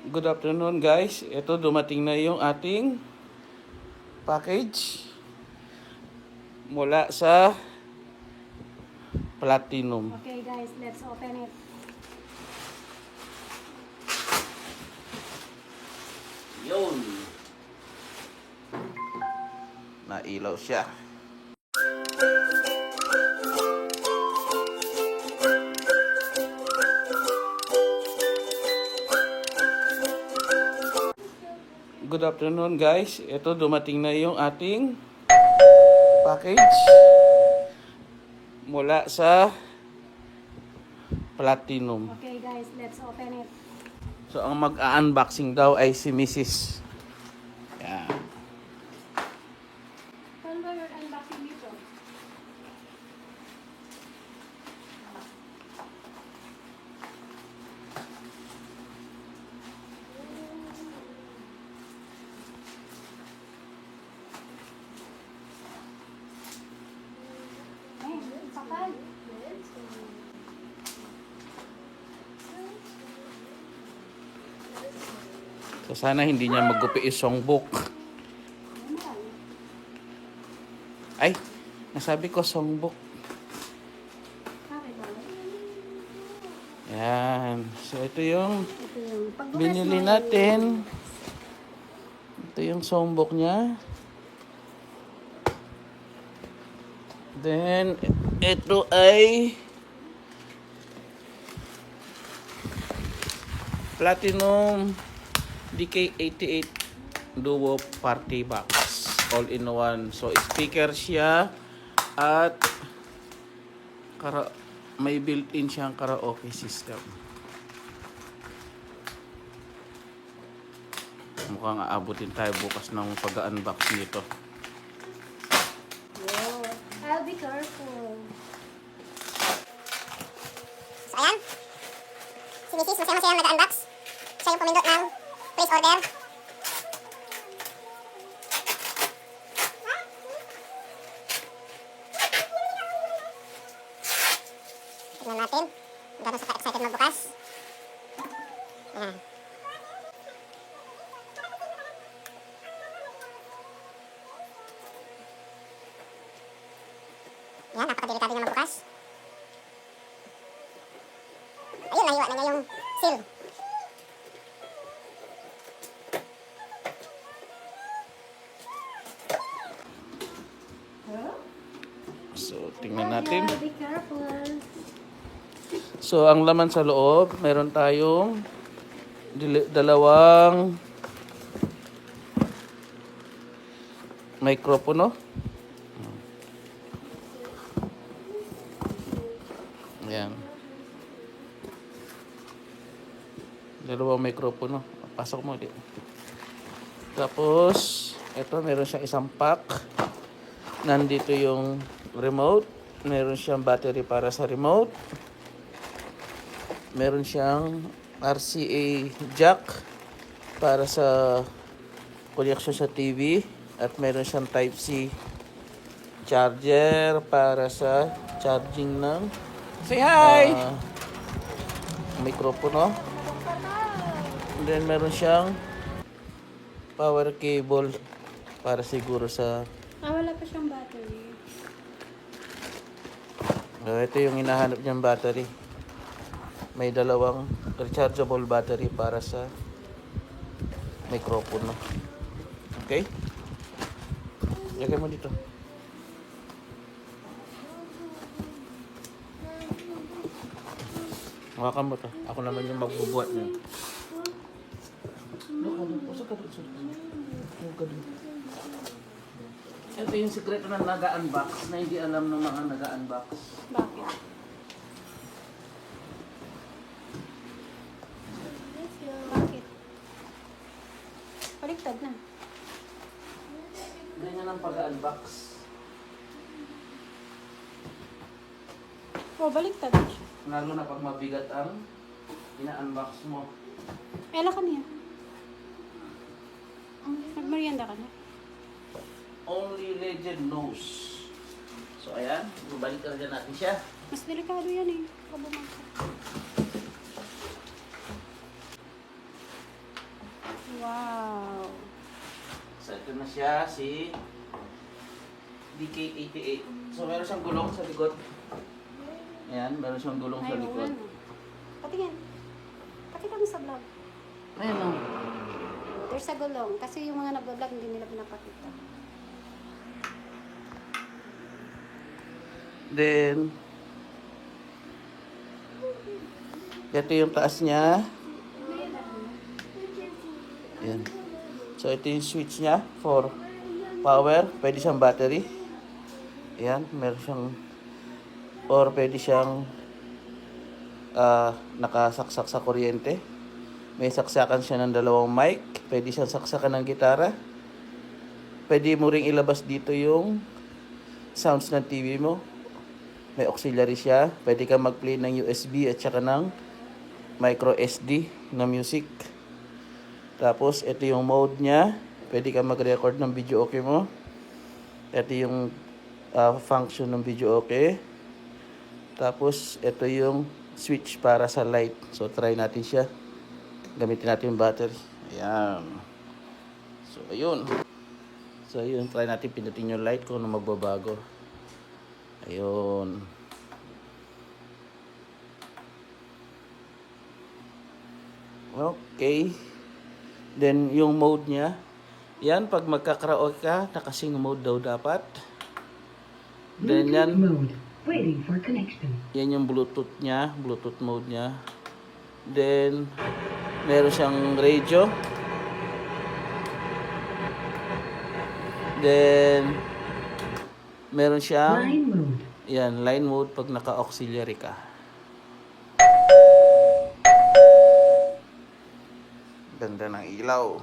Good afternoon guys. Ito dumating na yung ating package mula sa Platinum. Okay guys, let's open it. Yun. Nailaw siya. Good afternoon guys. Ito dumating na yung ating package mula sa Platinum. Okay guys, let's open it. So ang mag-unboxing daw ay si Mrs. Yan. Paano ba yung unboxing nito? Ay, kapal. So sana hindi niya maggupi yung songbook. Ay, nasabi ko songbook. Bakit ba? Yan. So ito yung Ito yung pagbukas binili mo, natin. Ito yung songbook niya. Then, ito ay Platinum DK88 Duo Party Box. All-in-one. So, speaker siya at may built-in siyang karaoke system. Mukhang aabutin tayo bukas ng pag-unbox nito. Wow. I'll be careful. So, ayan. Si Mrs. masaya-masaya nag-unbox. Siya yung pumindot ng place order. Tignan natin. Gano'n sa ka-excited magbukas. Ayan. Ayan, napaka-delikado niya magbukas. Ayun, nahiwa na niya yung seal. So, tingnan natin. Yeah, be careful. So, ang laman sa loob, meron tayong dalawang mikropono. Ayan. Dalawang mikropono. Pasok mo dito. Tapos, ito meron siyang isang pack. Nandito yung remote. Meron siyang battery para sa remote. Meron siyang RCA jack para sa connection sa TV. At meron siyang Type-C charger para sa charging ng say hi! Mikropono. And then meron siyang power cable para siguro sa Wala pa siyang battery. ito yung hinahanap niyang battery. May dalawang rechargeable battery para sa mikropono. Okay? Lagay mo dito. Hawakan mo to. Ako naman yung magbubuhat niyo. Ito yung sekreto ng naga-unbox na hindi alam ng mga naga-unbox. Bakit? Bakit? Baliktad na. Ganyan ang pag-unbox. Oh, baliktad na siya. Lalo na pag mabigat ang ina-unbox mo. Ela ka niya. Nagmerienda ka na. Only legend knows. So ayan, balik na natin siya. Mas delikado yan eh. Baka bumagsak. Wow. So, ito na siya, si DK88. So, meron siyang gulong sa likod. Ayan, meron siyang gulong sa Ayun, likod. ano. Patingin. Pakita mo sa vlog. Ayan o. There's a gulong. Kasi yung mga nag-vlog, hindi nila pinapakita. Then, ito yung taas niya. Ayan. So, ito yung switch niya for power. Pwede siyang battery. Ayan, meron siyang or pwede siyang nakasaksak sa kuryente. May saksakan siya ng dalawang mic. Pwede siyang saksakan ng gitara. Pwede mo ring ilabas dito yung sounds ng TV mo. May auxiliary siya. Pwede kang mag-play ng USB at saka ng micro SD na music. Tapos, ito yung mode niya. Pwede kang mag-record ng video okay mo. Ito yung function ng video okay. Tapos, ito yung switch para sa light. So, try natin siya. Gamitin natin yung battery. Ayan. So, ayun. So, ayun. Try natin pindutin yung light kung ano magbabago. Ayun. Okay. Then, yung mode niya. Yan, pag magkakaraoke ka, nakasing mode daw dapat. Then, yan. Mode. Waiting for connection. Yan yung Bluetooth niya. Bluetooth mode niya. Then, meron siyang radio. Then, meron siyang Line mode. yan, line mode pag naka-auxiliary ka. Ganda ng ilaw.